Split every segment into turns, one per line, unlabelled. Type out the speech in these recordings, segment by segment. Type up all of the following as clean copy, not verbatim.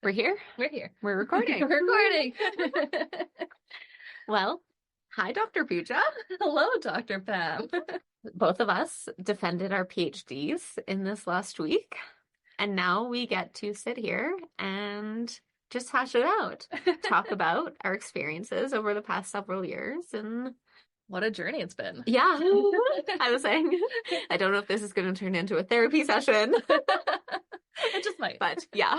We're here.
We're here.
We're recording.
We're recording.
Well, hi, Dr. Pooja.
Hello, Dr. Pam.
Both of us defended our PhDs in this last week, and now we get to sit here and just hash it out, talk about our experiences over the past several years, and
what a journey it's been.
Yeah, I was saying, I don't know if this is going to turn into a therapy session.
It just might.
But yeah.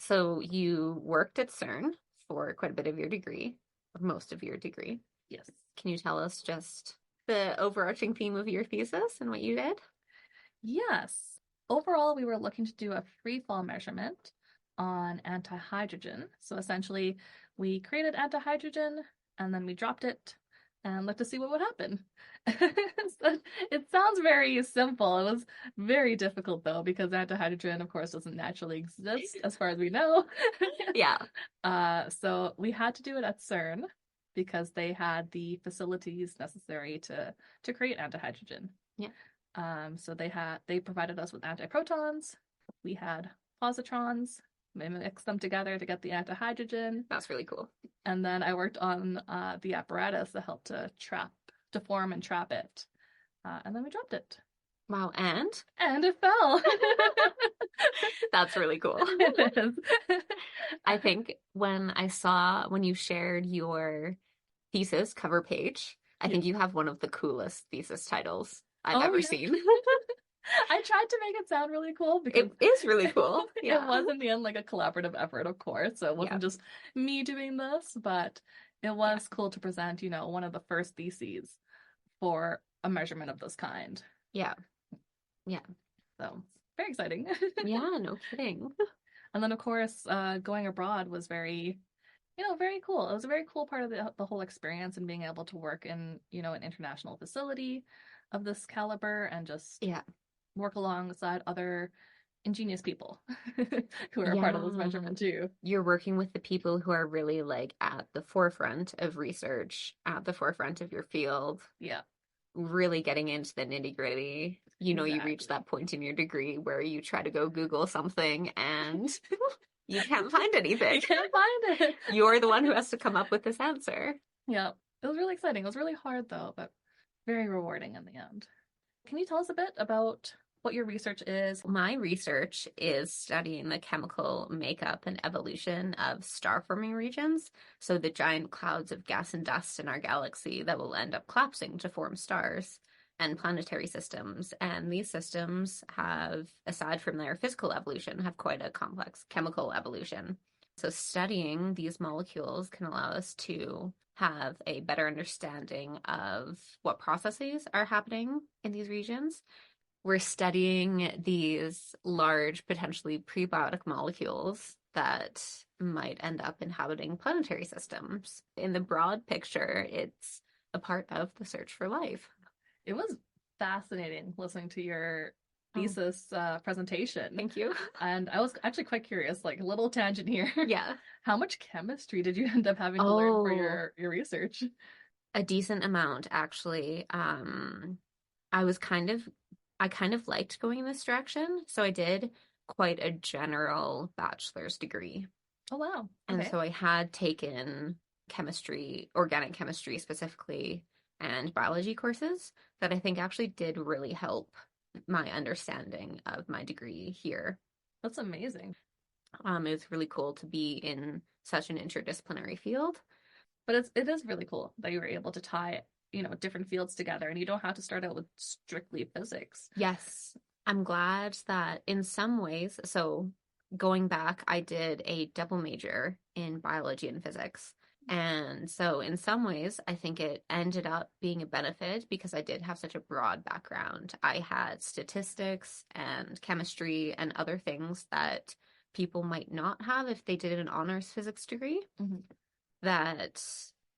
So you worked at CERN for quite a bit of your degree, or most of your degree.
Yes.
Can you tell us just the overarching theme of your thesis and what you did?
Yes. Overall, we were looking to do a free fall measurement on antihydrogen. So essentially, we created antihydrogen and then we dropped it and looked to see what would happen. So it sounds very simple. It was very difficult, though, because antihydrogen, of course, doesn't naturally exist as far as we know.
Yeah.
So we had to do it at CERN because they had the facilities necessary to create antihydrogen.
Yeah.
So they provided us with antiprotons. We had positrons. We mixed them together to get the antihydrogen.
That's really cool.
And then I worked on the apparatus that helped to form and trap it. And then we dropped it.
Wow, and
it fell.
That's really cool.
It is.
I think when you shared your thesis cover page, I think you have one of the coolest thesis titles I've ever seen.
I tried to make it sound really cool because
it is really cool. Yeah.
It was in the end like a collaborative effort, of course. So it wasn't just me doing this, but it was cool to present, one of the first theses for a measurement of this kind.
Yeah. Yeah.
So very exciting.
Yeah, no kidding.
And then of course, going abroad was very cool. It was a very cool part of the whole experience, and being able to work in, an international facility of this caliber and just work alongside other ingenious people who are a part of this measurement too.
You're working with the people who are really like at the forefront of research, at the forefront of your field.
Yeah.
Really getting into the nitty-gritty. You reach that point in your degree where you try to go Google something and you can't find anything.
You can't find it.
You're the one who has to come up with this answer.
Yeah. It was really exciting. It was really hard though, but very rewarding in the end. Can you tell us a bit about what your research is?
My research is studying the chemical makeup and evolution of star-forming regions, so the giant clouds of gas and dust in our galaxy that will end up collapsing to form stars and planetary systems. And these systems have, aside from their physical evolution, have quite a complex chemical evolution. So studying these molecules can allow us to have a better understanding of what processes are happening in these regions. We're studying these large, potentially prebiotic molecules that might end up inhabiting planetary systems. In the broad picture, it's a part of the search for life.
It was fascinating listening to your thesis presentation.
Thank you.
And I was actually quite curious, like a little tangent here.
Yeah.
How much chemistry did you end up having to learn for your research?
A decent amount, actually. I kind of liked going in this direction, so I did quite a general bachelor's degree.
Oh, wow.
Okay. And so I had taken chemistry, organic chemistry specifically, and biology courses that I think actually did really help my understanding of my degree here.
That's amazing.
It was really cool to be in such an interdisciplinary field.
But it is really cool that you were able to tie different fields together, and you don't have to start out with strictly physics.
Yes. I'm glad that in some ways, so going back, I did a double major in biology and physics. And so in some ways, I think it ended up being a benefit because I did have such a broad background. I had statistics and chemistry and other things that people might not have if they did an honors physics degree. Mm-hmm. That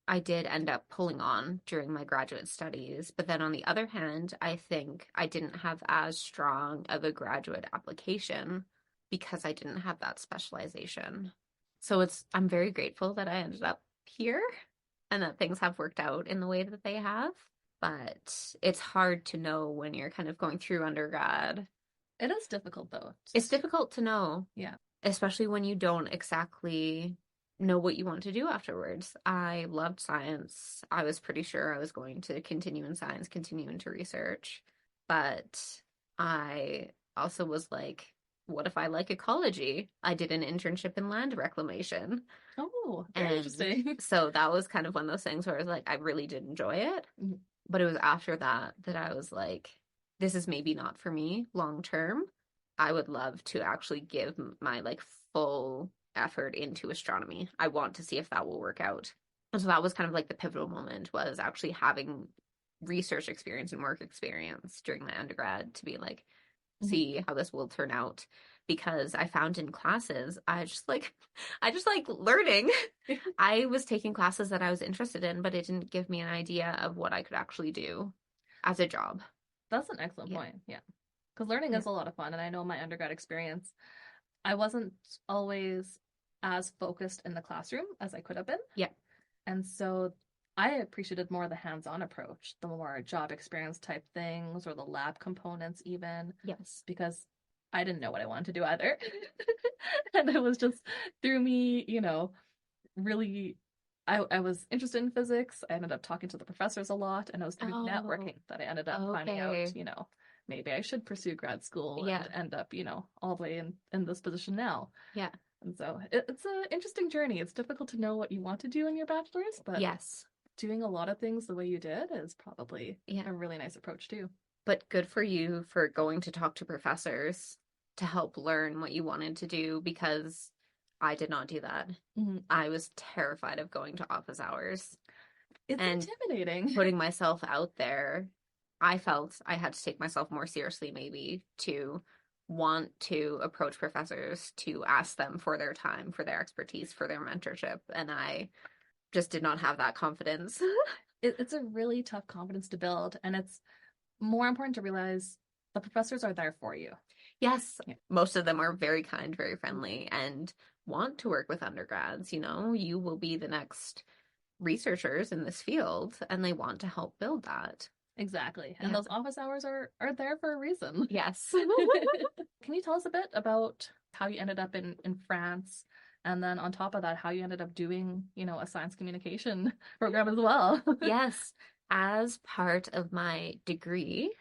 I did end up pulling on during my graduate studies. But then on the other hand, I think I didn't have as strong of a graduate application because I didn't have that specialization. So I'm very grateful that I ended up here and that things have worked out in the way that they have. But it's hard to know when you're kind of going through undergrad.
It is difficult though.
It's difficult to know.
Yeah.
especially when you don't exactly know what you want to do afterwards. I loved science. I was pretty sure I was going to continue in science, continue into research, but I also was like, what if I like ecology? I did an internship in land reclamation.
Oh, very
And
interesting.
so that was kind of one of those things where I was like, I really did enjoy it.
Mhm.
But it was after that that I was like, this is maybe not for me long term. I would love to actually give my like full effort into astronomy. I want to see if that will work out. And so that was kind of like the pivotal moment, was actually having research experience and work experience during my undergrad to be like,
Mhm.
see how this will turn out. Because I found in classes, I just like learning. I was taking classes that I was interested in, but it didn't give me an idea of what I could actually do as a job.
That's an excellent
Yeah.
point. Yeah. Because learning
Yeah.
is a lot of fun. And I know my undergrad experience, I wasn't always as focused in the classroom as I could have been.
Yeah.
And so I appreciated more the hands-on approach, the more job experience type things or the lab components even,
Yes.
because I didn't know what I wanted to do either. And it was just through me, really I was interested in physics. I ended up talking to the professors a lot, and it was through
Oh,
networking that I ended up finding out,
okay.
maybe I should pursue grad school
Yeah.
and end up, all the way in this position now.
Yeah.
And so it's an interesting journey. It's difficult to know what you want to do in your bachelor's, but
Yes.
doing a lot of things the way you did is probably
Yeah.
a really nice approach too.
But good for you for going to talk to professors to help learn what you wanted to do, because I did not do that.
Mhm.
I was terrified of going to office hours
It's
and
intimidating.
putting myself out there. I felt I had to take myself more seriously, maybe, to want to approach professors to ask them for their time, for their expertise, for their mentorship. And I just did not have that confidence.
It's a really tough confidence to build, and it's more important to realize the professors are there for you.
Yes,
Yeah.
most of them are very kind, very friendly, and want to work with undergrads. You know, you will be the next researchers in this field, and they want to help build that.
Exactly. And
Yeah.
those office hours are there for a reason.
Yes.
Can you tell us a bit about how you ended up in France? And then on top of that, how you ended up doing, a science communication program as well.
Yes. As part of my degree,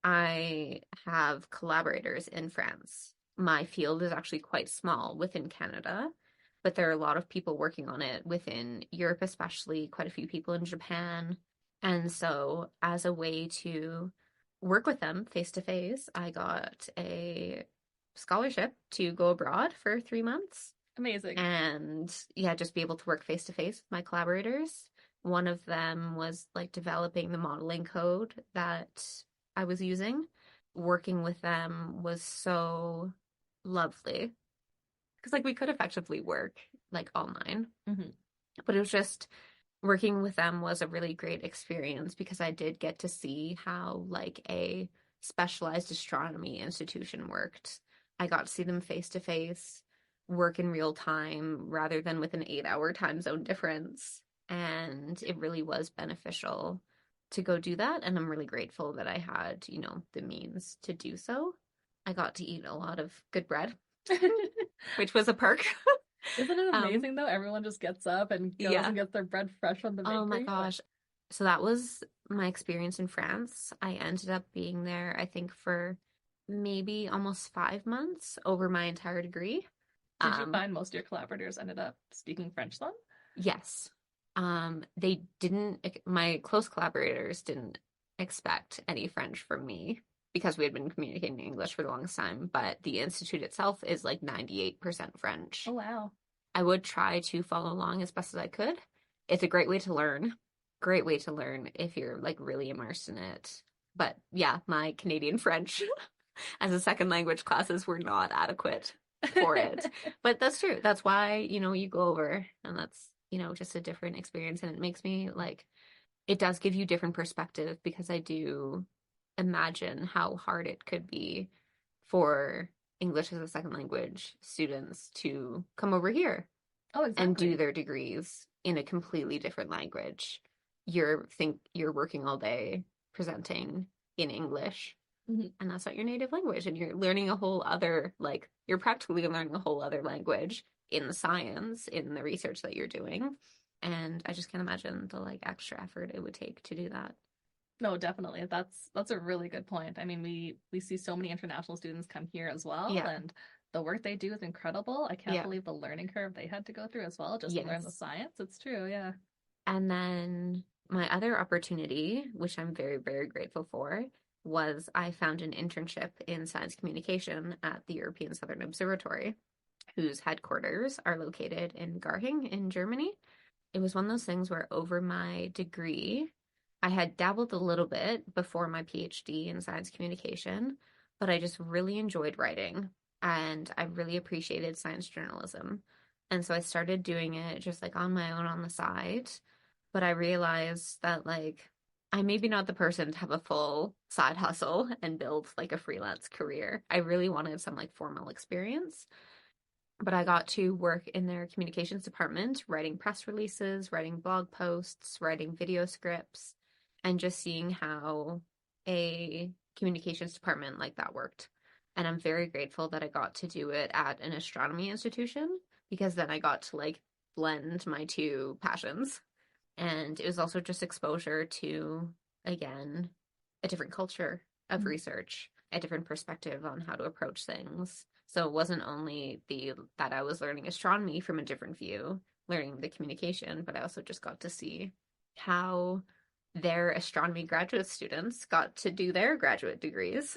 I have collaborators in France. My field is actually quite small within Canada, but there are a lot of people working on it within Europe, especially quite a few people in Japan. And so, as a way to work with them face to face, I got a scholarship to go abroad for 3 months
Amazing.
and yeah, just be able to work face to face with my collaborators. One of them was like developing the modeling code that I was using. Working with them was so lovely because like we could effectively work like online,
Hmm.
but it was just working with them was a really great experience because I did get to see how like a specialized astronomy institution worked. I got to see them face to face, work in real time rather than with an 8 hour time zone difference. And it really was beneficial to go do that. And I'm really grateful that I had, the means to do so. I got to eat a lot of good bread, which was a perk.
Isn't it
Um,
amazing though? Everyone just gets up and goes
yeah.
and gets their bread fresh from the
Oh my
bakery.
gosh. So that was my experience in France. I ended up being there, I think, for maybe almost 5 months over my entire degree.
Did you
Um,
find most of your collaborators ended up speaking French then?
yes. They didn't, my close collaborators didn't expect any French from me because we had been communicating in English for the longest time, but the institute itself is like 98%
Oh
French.
wow.
I would try to follow along as best as I could. It's a great way to learn. Great way to learn if you're like really immersed in it. But yeah, my Canadian French as a second language classes were not adequate for it. But that's true. That's why, you go over and that's, just a different experience. And it makes me like, it does give you different perspective because I do imagine how hard it could be for English as a second language students to come over here
Oh,
and do
exactly.
their degrees in a completely different language. You're working all day presenting in English.
Mhm.
And that's not your native language. And you're learning a whole other, like, you're practically learning a whole other language in the science, in the research that you're doing. And I just can't imagine the like extra effort it would take to do that.
No, definitely. That's a really good point. I mean, we see so many international students come here as well,
Yeah.
and the work they do is incredible. I can't
Yeah.
believe the learning curve they had to go through as well just to learn the
Yes.
science. It's true, yeah.
And then my other opportunity, which I'm very, very grateful for, was I found an internship in science communication at the European Southern Observatory, whose headquarters are located in Garching in Germany. It was one of those things where over my degree, I had dabbled a little bit before my PhD in science communication, but I just really enjoyed writing and I really appreciated science journalism. And so I started doing it just like on my own on the side. But I realized that like I'm maybe not the person to have a full side hustle and build like a freelance career. I really wanted some like formal experience. But I got to work in their communications department, writing press releases, writing blog posts, writing video scripts, and just seeing how a communications department like that worked. And I'm very grateful that I got to do it at an astronomy institution because then I got to like blend my two passions. And it was also just exposure to, again, a different culture of research, a different perspective on how to approach things. So it wasn't only the that I was learning astronomy from a different view, learning the communication, but I also just got to see how their astronomy graduate students got to do their graduate degrees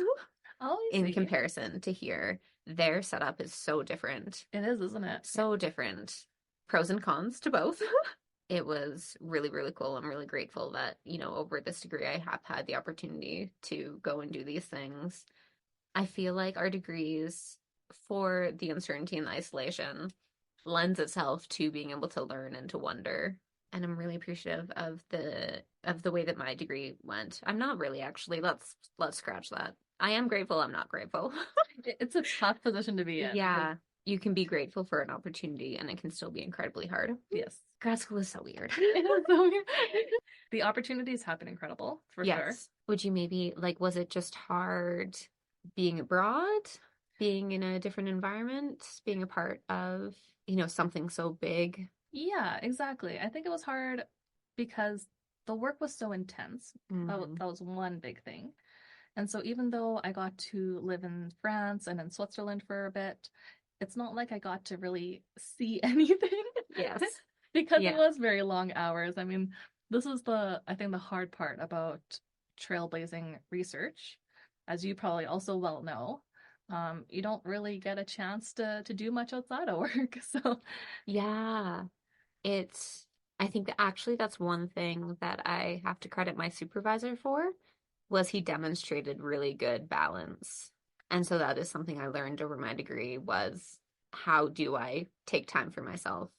Oh, I
in
see.
comparison to here. Their setup is so different.
It is, isn't it?
So different. Pros and cons to both. It was really, really cool. I'm really grateful that, over this degree, I have had the opportunity to go and do these things. I feel like our degrees, for the uncertainty and the isolation, lends itself to being able to learn and to wonder. And I'm really appreciative of the way that my degree went. I'm not really actually. Let's scratch that. I am grateful. I'm not grateful.
It's a tough position to be in because,
Yeah, you can be grateful for an opportunity and it can still be incredibly hard.
yes,
Grad school is so weird.
it is so weird. The opportunities have been incredible, for sure.
Yes. Would you maybe like, was it just hard being abroad, being in a different environment, being a part of, something so big?
Yeah, exactly. I think it was hard because the work was so intense.
Hmm.
That was one big thing. And so even though I got to live in France and in Switzerland for a bit, it's not like I got to really see anything
Yes.
because it
Yeah.
was very long hours. I mean, this is I think the hard part about trailblazing research, as you probably also well know. You don't really get a chance to do much outside of work. So
Yeah. It's, I think that actually that's one thing that I have to credit my supervisor for was he demonstrated really good balance. And so that is something I learned over my degree was how do I take time for myself?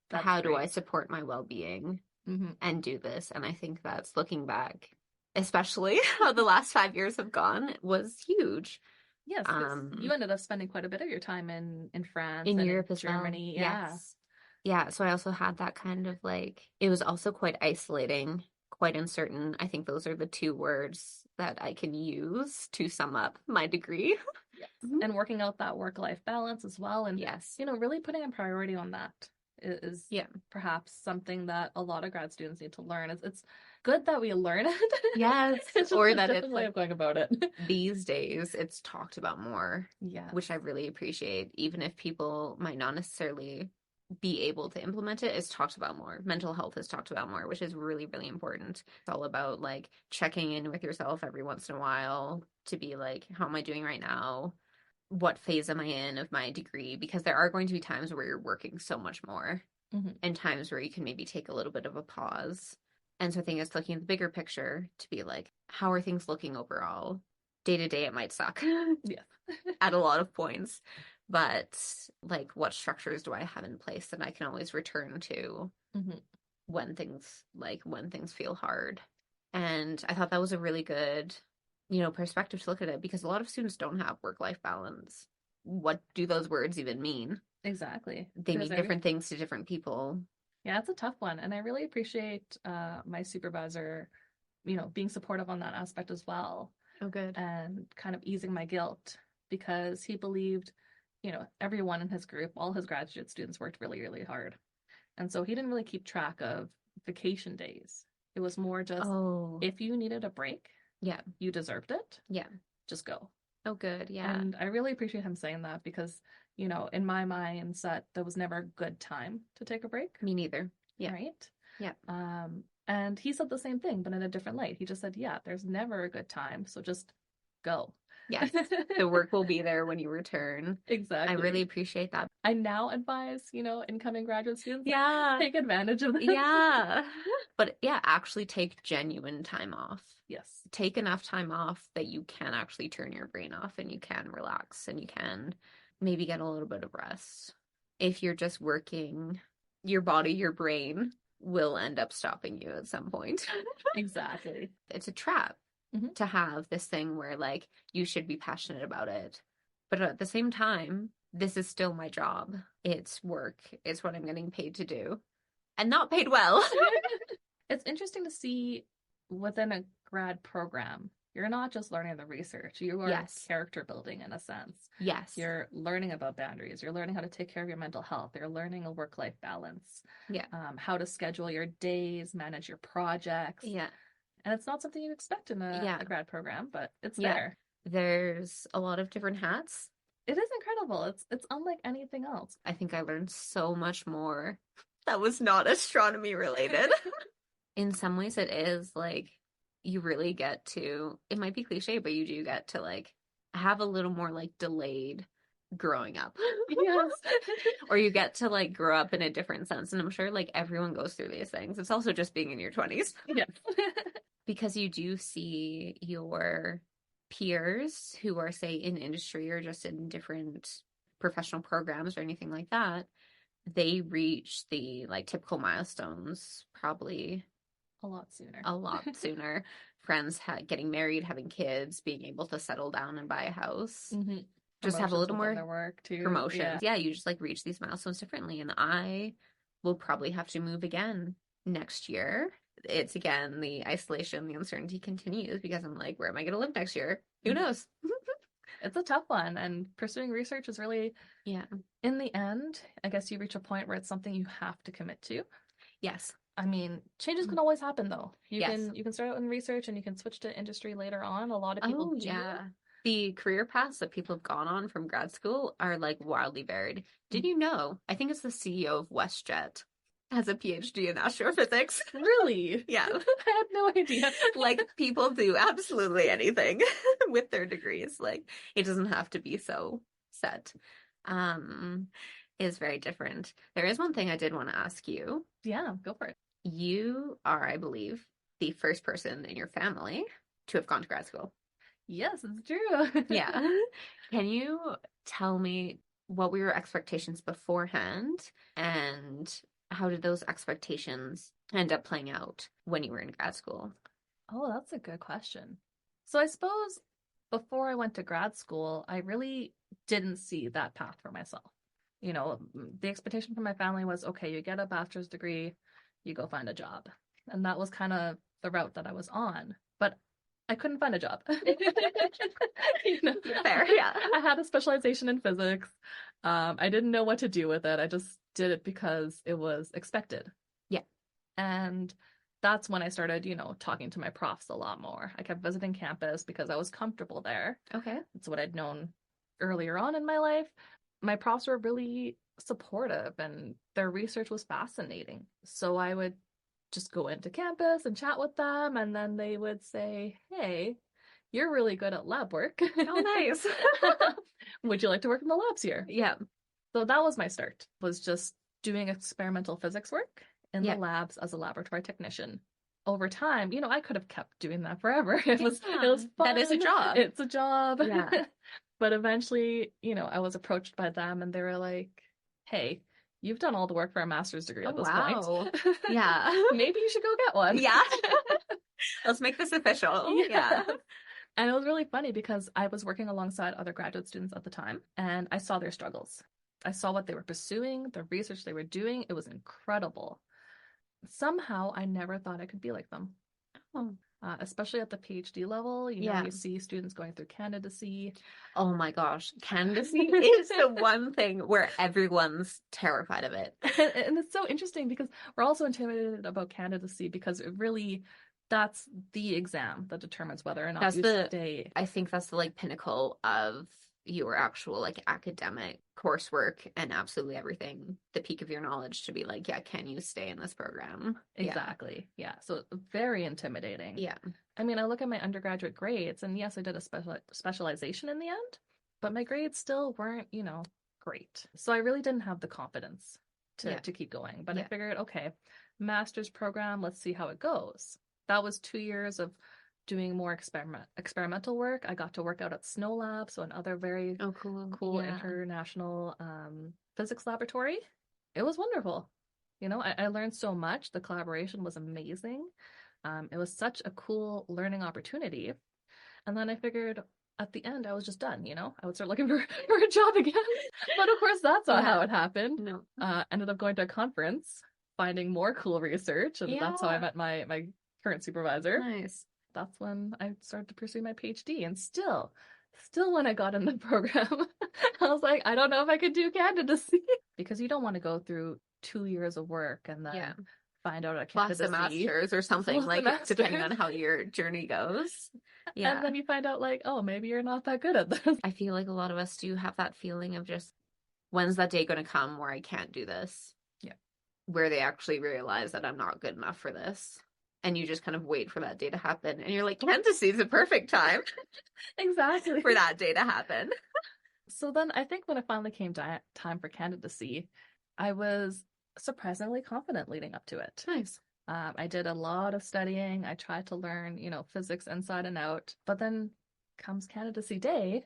that's
How do I
great.
support my well-being
Hmm.
and do this? And I think that's looking back, especially how the last 5 years have gone, was huge.
Yes, because you ended up spending quite a bit of your time in France
In
and in
Europe as well.
Germany. Yeah.
Yes. Yeah, so I also had that kind of like, it was also quite isolating, quite uncertain. I think those are the two words that I can use to sum up my degree.
Yes.
Mhm.
And working out that work-life balance as well. And,
Yes.
really putting a priority on that is
Yeah.
perhaps something that a lot of grad students need to learn. It's good that we learn it.
Yes.
It's just
Or
a
that it's
different way
like
of going about it.
these days it's talked about more,
Yes.
which I really appreciate, even if people might not necessarily be able to implement it, is talked about more. Mental health is talked about more, which is really, really important. It's all about like checking in with yourself every once in a while to be like, how am I doing right now? What phase am I in of my degree? Because there are going to be times where you're working so much more
Mhm.
and times where you can maybe take a little bit of a pause. And so I think it's looking at the bigger picture to be like, how are things looking overall? Day to day, it might suck
Yes.
at a lot of points, but like, what structures do I have in place that I can always return to
Mhm.
when things feel hard? And I thought that was a really good, perspective to look at it because a lot of students don't have work-life balance. What do those words even mean?
Exactly.
They
Because
mean different things to different people.
yeah, it's a tough one. And I really appreciate my supervisor, being supportive on that aspect as well.
Oh, good.
and kind of easing my guilt because he believed, everyone in his group, all his graduate students worked really, really hard. And so he didn't really keep track of vacation days. It was more just
Oh,
if you needed a break,
yeah.
you deserved it,
Yeah.
just go.
Oh, good. Yeah.
And I really appreciate him saying that because, in my mindset, there was never a good time to take a break.
Me neither. Yeah.
Right?
Yeah.
And he said the same thing, but in a different light. He just said, yeah, there's never a good time. So just go.
Yes. The work will be there when you return.
Exactly.
I really appreciate that.
I now advise, incoming graduate students,
Yeah.
take advantage of this.
Yeah. But yeah, actually take genuine time off.
Yes.
Take enough time off that you can actually turn your brain off and you can relax and you can maybe get a little bit of rest. If you're just working, your body, your brain will end up stopping you at some point.
Exactly.
It's a trap to have this thing where like you should be passionate about it. But at the same time, this is still my job. It's work. It's what I'm getting paid to do. And not paid well.
It's interesting to see within a grad program, you're not just learning the research, you are character building in a sense.
Yes.
You're learning about boundaries. You're learning how to take care of your mental health. You're learning a work-life balance.
Yeah.
How to schedule your days, manage your projects.
Yeah.
And it's not something you expect in a grad program, but it's there.
There's a lot of different hats.
It is incredible. It's unlike anything else.
I think I learned so much more that was not astronomy related. In some ways it is like you really get to, it might be cliche, but you do get to like have a little more like delayed growing up.
Yes.
Or you get to like grow up in a different sense. And I'm sure like everyone goes through these things. It's also just being in your 20s.
Yes.
Because you do see your peers who are, say, in industry or just in different professional programs or anything like that, they reach the like typical milestones probably
a lot sooner.
Friends getting married, having kids, being able to settle down and buy a house.
Mm-hmm.
Just have a little more
work too.
promotions. Yeah, you just like reach these milestones differently. And I will probably have to move again next year. It's again, the isolation, the uncertainty continues because I'm like, where am I going to live next year? Who knows?
It's a tough one. And pursuing research is really, in the end, I guess you reach a point where it's something you have to commit to.
Yes.
I mean, changes can always happen though. You can start out in research and you can switch to industry later on. A lot of people do.
Yeah. The career paths that people have gone on from grad school are like wildly varied. Did you know? I think it's the CEO of WestJet has a PhD in astrophysics.
Really?
Yeah.
I had no idea.
Like people do absolutely anything with their degrees. Like it doesn't have to be so set. Is very different. There is one thing I did want to ask you.
Yeah, go for it.
You are, I believe, the first person in your family to have gone to grad school.
Yes, it's true.
Yeah. Can you tell me what were your expectations beforehand and how did those expectations end up playing out when you were in grad school?
Oh, that's a good question. So I suppose before I went to grad school, I really didn't see that path for myself. The expectation from my family was, okay, you get a bachelor's degree, you go find a job. And that was kind of the route that I was on. But I couldn't find a job.
Fair, yeah.
I had a specialization in physics. I didn't know what to do with it. I just did it because it was expected.
Yeah.
And that's when I started, talking to my profs a lot more. I kept visiting campus because I was comfortable there.
Okay.
It's what I'd known earlier on in my life. My profs were really supportive and their research was fascinating. So I would just go into campus and chat with them, and then they would say, hey, you're really good at lab work.
Oh, nice.
Would you like to work in the labs here?
Yeah.
So that was my start, was just doing experimental physics work in the labs as a laboratory technician. Over time, I could have kept doing that forever. It was fun.
That is a job.
It's a job.
Yeah.
But eventually, I was approached by them and they were like, hey, you've done all the work for a master's degree at this point.
Yeah.
Maybe you should go get one.
Yeah. Let's make this official. Yeah.
And it was really funny because I was working alongside other graduate students at the time and I saw their struggles. I saw what they were pursuing, the research they were doing. It was incredible. Somehow I never thought I could be like them.
Oh.
especially at the PhD level. You know,
Yeah.
you see students going through candidacy.
Oh my gosh. Candidacy is the one thing where everyone's terrified of it.
And it's so interesting because we're also intimidated about candidacy because it really, that's the exam that determines whether or not
That's
you
the,
stay.
I think that's the like pinnacle of your actual like academic coursework and absolutely everything, the peak of your knowledge to be like, yeah, can you stay in this program?
Exactly. Yeah. So very intimidating.
Yeah.
I mean, I look at my undergraduate grades, and yes, I did a specialization in the end, but my grades still weren't, you know, great. So I really didn't have the confidence to keep going. But I figured, okay, master's program, let's see how it goes. That was 2 years of doing more experimental work. I got to work out at Snow Lab, so another very cool international physics laboratory. It was wonderful. You know, I learned so much. The collaboration was amazing. It was such a cool learning opportunity. And then I figured at the end I was just done, you know? I would start looking for a job again. But of course that's not how it happened.
No.
Ended up going to a conference, finding more cool research, and that's how I met my current supervisor.
Nice.
That's when I started to pursue my PhD. And still when I got in the program, I was like, I don't know if I could do candidacy. Because you don't want to go through 2 years of work and then find out a candidacy.
Plus a master's or something, like depending on how your journey goes. Yeah.
And then you find out like, oh, maybe you're not that good at this.
I feel like a lot of us do have that feeling of just, when's that day going to come where I can't do this?
Yeah.
Where they actually realize that I'm not good enough for this. And you just kind of wait for that day to happen. And you're like, candidacy is the perfect time.
Exactly.
For that day to happen.
So then I think when it finally came time for candidacy, I was surprisingly confident leading up to it.
Nice.
I did a lot of studying. I tried to learn, you know, physics inside and out. But then comes candidacy day,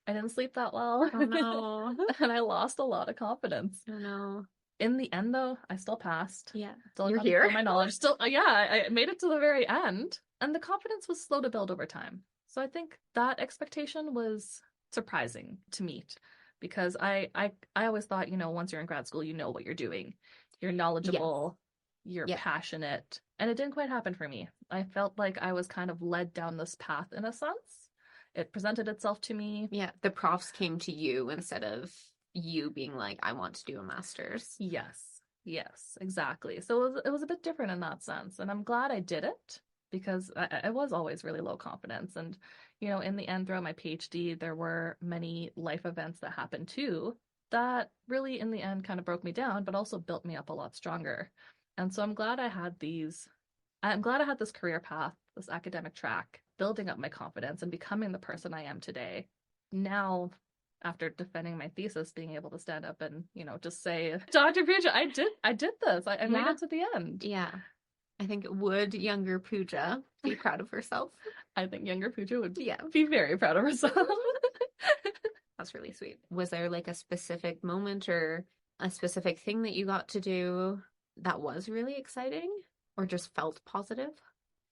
I didn't sleep that well.
Oh no.
And I lost a lot of confidence.
Oh no.
In the end, though, I still passed.
Yeah.
Still
You're here.
My knowledge. Still, I made it to the very end. And the confidence was slow to build over time. So I think that expectation was surprising to meet, because I always thought, you know, once you're in grad school, you know what you're doing. You're knowledgeable, you're passionate. And it didn't quite happen for me. I felt like I was kind of led down this path in a sense. It presented itself to me.
Yeah, the profs came to you instead of you being like, I want to do a master's.
Yes, exactly. So it was a bit different in that sense. And I'm glad I did it, because I was always really low confidence. And, you know, in the end, throughout my PhD, there were many life events that happened too that really, in the end, kind of broke me down, but also built me up a lot stronger. And so I'm glad I had this career path, this academic track, building up my confidence and becoming the person I am today. Now, after defending my thesis, being able to stand up and, you know, just say, Dr. Pooja, I did this. I made it to the end.
Yeah. I think, would younger Pooja be proud of herself?
I think younger Pooja would be very proud of herself.
That's really sweet. Was there like a specific moment or a specific thing that you got to do that was really exciting or just felt positive?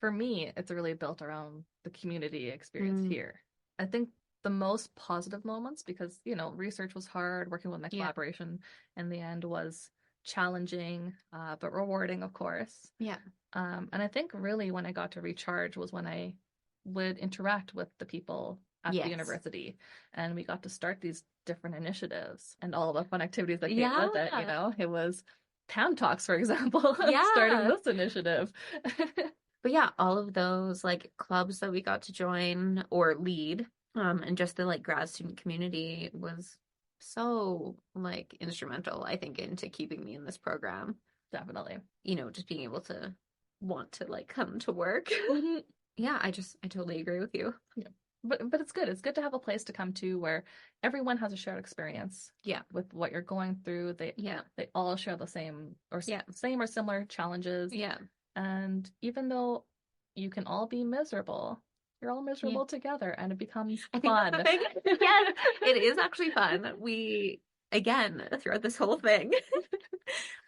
For me, it's really built around the community experience here. I think the most positive moments, because, you know, research was hard, working with my collaboration in the end was challenging, but rewarding, of course.
Yeah.
And I think really when I got to recharge was when I would interact with the people at the university, and we got to start these different initiatives and all the fun activities that came with it. You know, it was PAM Talks, for example, starting this initiative.
But yeah, all of those like clubs that we got to join or lead, and just the like grad student community was so like instrumental, I think, into keeping me in this program.
Definitely.
You know, just being able to want to like come to work. Yeah, I totally agree with you.
Yeah. But it's good. It's good to have a place to come to where everyone has a shared experience.
Yeah.
With what you're going through. They all share the same or similar challenges.
Yeah.
And even though you can all be miserable, you're all miserable together, and it becomes fun.
Yes, it is actually fun. We, again, throughout this whole thing,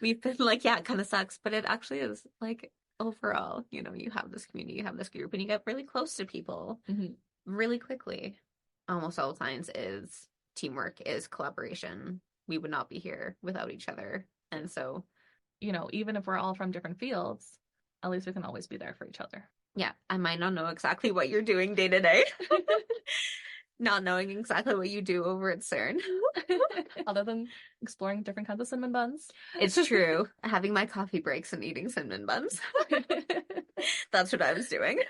we've been like, yeah, it kind of sucks, but it actually is like, overall, you know, you have this community, you have this group, and you get really close to people really quickly. Almost all science is teamwork, is collaboration. We would not be here without each other. And so,
you know, even if we're all from different fields, at least we can always be there for each other.
Yeah, I might not know exactly what you're doing day to day, not knowing exactly what you do over at CERN.
Other than exploring different kinds of cinnamon buns.
It's true. Having my coffee breaks and eating cinnamon buns. That's what I was doing.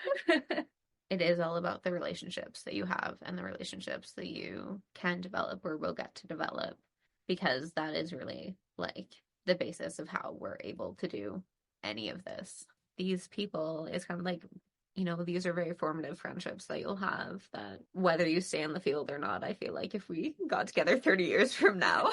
It is all about the relationships that you have and the relationships that you can develop or will get to develop, because that is really like the basis of how we're able to do any of this. These people is kind of like, these are very formative friendships that you'll have, that whether you stay in the field or not, I feel like if we got together 30 years from now,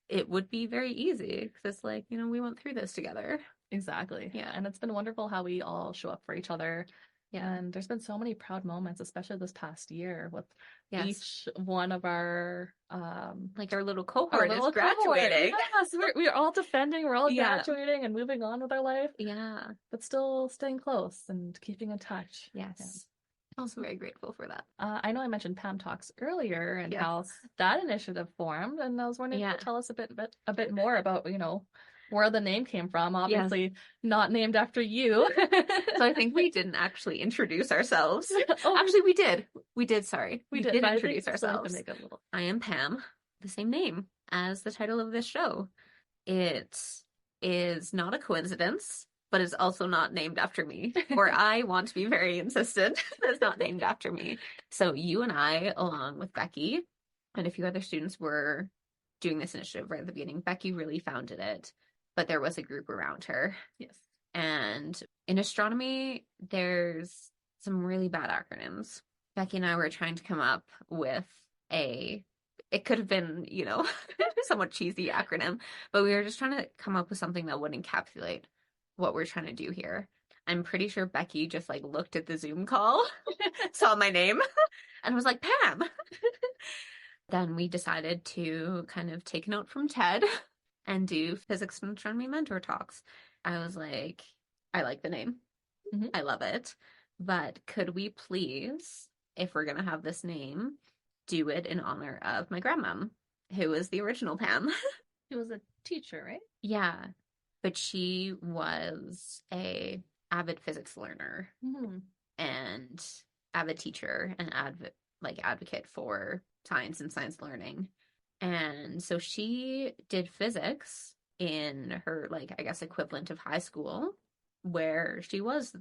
it would be very easy because it's like, we went through this together.
Exactly.
Yeah.
And it's been wonderful how we all show up for each other.
Yeah.
And there's been so many proud moments, especially this past year with
Yes.
each one of our
like our little cohort is graduating.
Yes, we're all defending, we're all
Yeah.
graduating and moving on with our life.
Yeah.
But still staying close and keeping in touch.
Yes.
Yeah.
Also very grateful for that.
I know I mentioned PAM Talks earlier and
Yes.
how that initiative formed, and I was wondering if you could tell us a bit more about, where the name came from. Obviously not named after you.
So I think we didn't actually introduce ourselves.
Oh,
actually, we did. We did, sorry.
We did
introduce ourselves. I am Pam, the same name as the title of this show. It is not a coincidence, but it's also not named after me. Or I want to be very insistent that it's not named after me. So you and I, along with Becky, and a few other students, were doing this initiative right at the beginning. Becky really founded it, but there was a group around her.
Yes.
And in astronomy, there's some really bad acronyms. Becky and I were trying to come up with it could have been, somewhat cheesy acronym, but we were just trying to come up with something that would encapsulate what we're trying to do here. I'm pretty sure Becky just looked at the Zoom call, saw my name, and was like, Pam. Then we decided to kind of take a note from Ted and do physics and astronomy mentor talks. I was like, I like the name. Mm-hmm. I love it. But could we please, if we're going to have this name, do it in honor of my grandmom, who was the original Pam.
She was a teacher, right?
Yeah. But she was a avid physics learner and avid teacher and advocate for science and science learning. And so she did physics in her, I guess, equivalent of high school, where she was,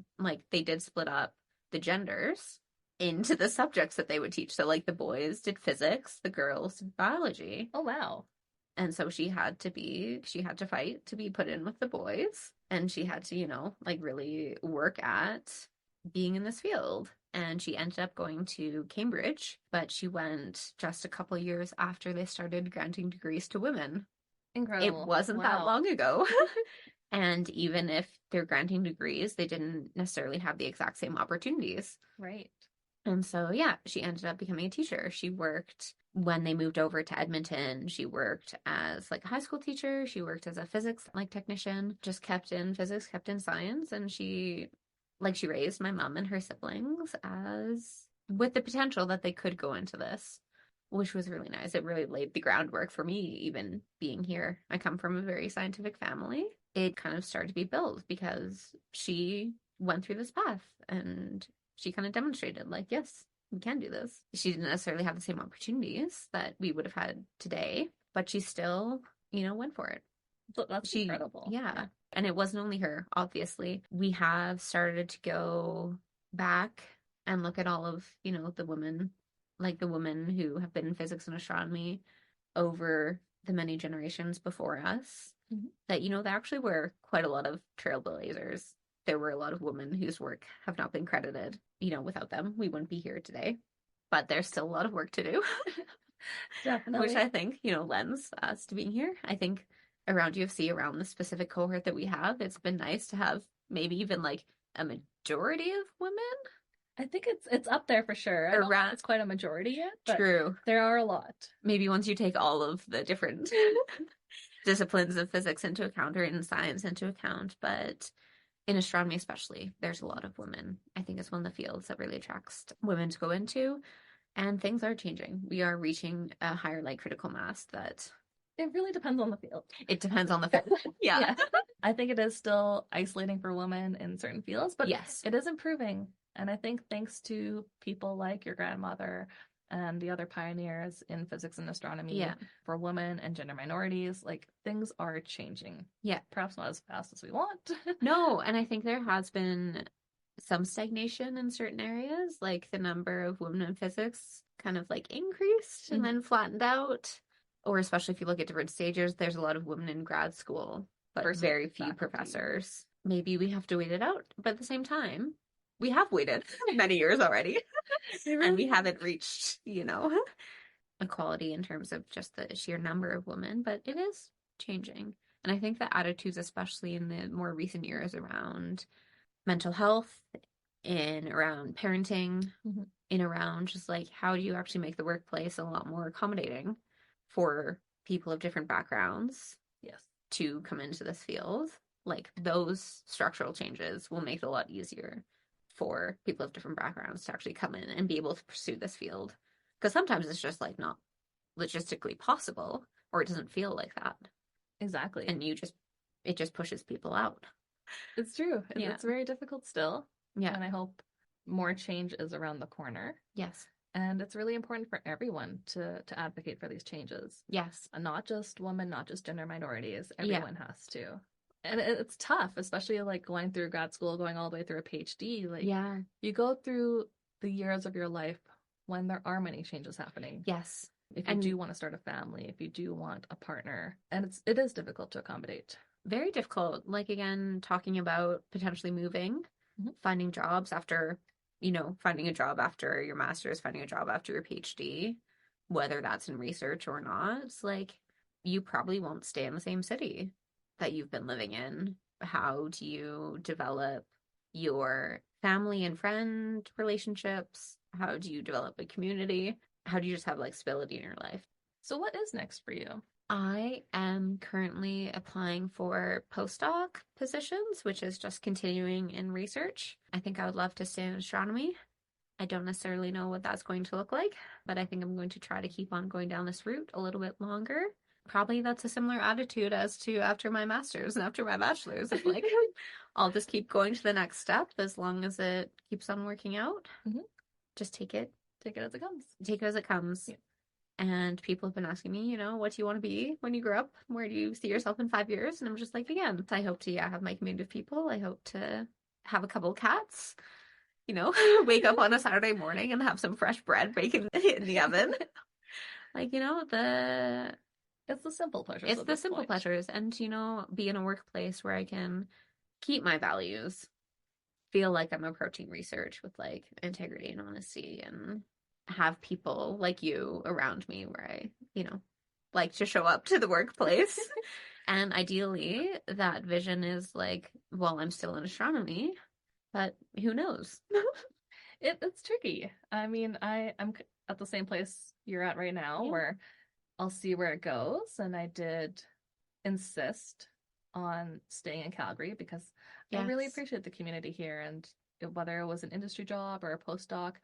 they did split up the genders into the subjects that they would teach. So, the boys did physics, the girls did biology.
Oh, wow.
And so she had to fight to be put in with the boys. And she had to, really work at being in this field. And she ended up going to Cambridge, but she went just a couple years after they started granting degrees to women.
Incredible.
It wasn't that long ago. And even if they're granting degrees, they didn't necessarily have the exact same opportunities.
Right.
And so, yeah, she ended up becoming a teacher. She worked, when they moved over to Edmonton, she worked as a high school teacher. She worked as a physics technician, just kept in physics, kept in science. And she raised my mom and her siblings with the potential that they could go into this, which was really nice. It really laid the groundwork for me, even being here. I come from a very scientific family. It kind of started to be built because she went through this path and she kind of demonstrated, yes, we can do this. She didn't necessarily have the same opportunities that we would have had today, but she still, went for it.
That's incredible.
Yeah. And it wasn't only her, obviously. We have started to go back and look at all of, the women, the women who have been in physics and astronomy over the many generations before us. Mm-hmm. That, there actually were quite a lot of trailblazers. There were a lot of women whose work have not been credited. Without them, we wouldn't be here today. But there's still a lot of work to do.
Definitely.
Which I think, lends us to being here. I think around UFC, around the specific cohort that we have, it's been nice to have maybe even a majority of women.
I think it's up there for sure. I don't know if it's quite a majority yet, but
true.
There are a lot.
Maybe once you take all of the different disciplines of physics into account or in science into account, but in astronomy especially, there's a lot of women. I think it's one of the fields that really attracts women to go into, and things are changing. We are reaching a higher critical mass that...
It really depends on the field.
It depends on the field. Yeah.
I think it is still isolating for women in certain fields, but
Yes.
it is improving. And I think thanks to people like your grandmother and the other pioneers in physics and astronomy
Yeah.
for women and gender minorities, like things are changing.
Yeah.
Perhaps not as fast as we want.
No, and I think there has been some stagnation in certain areas, like the number of women in physics kind of like increased and then flattened out. Or especially if you look at different stages, there's a lot of women in grad school, but
Versus
very few
faculty.
professors. Maybe we have to wait it out, but at the same time, we have waited many years already. And we haven't reached, equality in terms of just the sheer number of women, but it is changing. And I think the attitudes, especially in the more recent years around mental health, in around parenting, in around just like how do you actually make the workplace a lot more accommodating for people of different backgrounds
Yes.
to come into this field. Like those structural changes will make it a lot easier for people of different backgrounds to actually come in and be able to pursue this field. Because sometimes it's just like not logistically possible, or it doesn't feel like that.
Exactly.
And it just pushes people out.
It's true. It's very difficult still.
Yeah.
And I hope more change is around the corner.
Yes.
And it's really important for everyone to advocate for these changes.
Yes.
And not just women, not just gender minorities. Everyone has to. And it's tough, especially like going through grad school, going all the way through a PhD. Like, you go through the years of your life when there are many changes happening.
Yes.
If you do want to start a family, if you do want a partner, and it is difficult to accommodate.
Very difficult. Like, again, talking about potentially moving, finding jobs after, finding a job after your master's, finding a job after your PhD, whether that's in research or not. It's like, you probably won't stay in the same city that you've been living in. How do you develop your family and friend relationships? How do you develop a community? How do you just have like stability in your life?
So what is next for you?
I am currently applying for postdoc positions, which is just continuing in research. I think I would love to stay in astronomy. I don't necessarily know what that's going to look like, but I think I'm going to try to keep on going down this route a little bit longer. Probably that's a similar attitude as to after my master's and after my bachelor's. It's like, I'll just keep going to the next step as long as it keeps on working out. Just take it
as it comes.
Take it as it comes. Yeah. And people have been asking me, what do you want to be when you grow up? Where do you see yourself in 5 years? And I'm just like, again, I hope to have my community of people. I hope to have a couple of cats, wake up on a Saturday morning and have some fresh bread baking in the oven. Like,
it's the simple pleasures.
It's the simple pleasures. And, be in a workplace where I can keep my values, feel like I'm approaching research with like integrity and honesty, and have people like you around me where I, like to show up to the workplace. And ideally that vision is like, well, I'm still in astronomy, but who knows?
It's tricky. I mean, I'm at the same place you're at right now where I'll see where it goes. And I did insist on staying in Calgary because I really appreciate the community here. And whether it was an industry job or a postdoc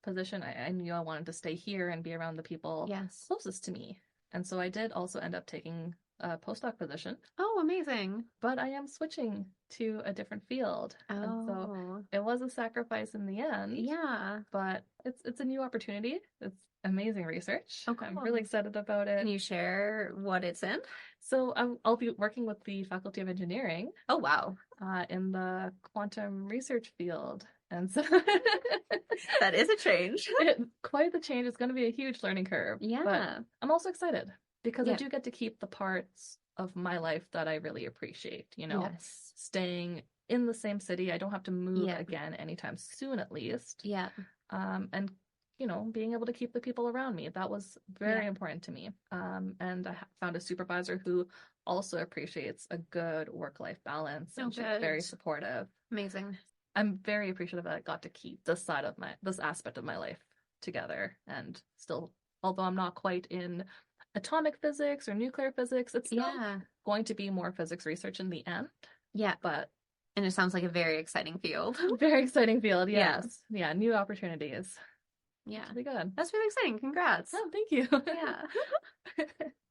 position, I knew I wanted to stay here and be around the people closest to me. And so I did also end up taking a postdoc position.
Oh, amazing.
But I am switching to a different field.
Oh.
And so it was a sacrifice in the end.
Yeah.
But it's a new opportunity. It's amazing research.
Oh, cool.
I'm really excited about it.
Can you share what it's in?
So I'll be working with the Faculty of Engineering.
Oh, wow.
In the quantum research field. And so
that is a change.
Quite the change. It's going to be a huge learning curve.
Yeah.
But I'm also excited because I do get to keep the parts of my life that I really appreciate, staying in the same city. I don't have to move again anytime soon, at least.
Yeah.
And being able to keep the people around me. That was very important to me. And I found a supervisor who also appreciates a good work-life balance. And she's very supportive.
Amazing.
I'm very appreciative that I got to keep this aspect of my life together. And still, although I'm not quite in atomic physics or nuclear physics, it's still going to be more physics research in the end.
Yeah. And it sounds like a very exciting field.
Very exciting field, yes. Yeah, new opportunities.
Yeah.
It'll be good.
That's really exciting. Congrats.
Oh, thank you.
Yeah.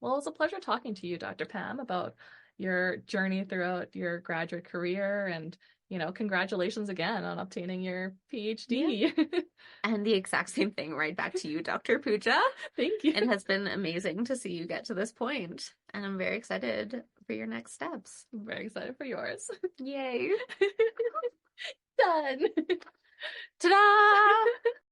Well, it was a pleasure talking to you, Dr. Pam, about your journey throughout your graduate career. And, congratulations again on obtaining your PhD.
Yeah. And the exact same thing right back to you, Dr. Pooja.
Thank you.
It has been amazing to see you get to this point, and I'm very excited for your next steps.
I'm very excited for yours.
Yay.
Done.
Ta-da!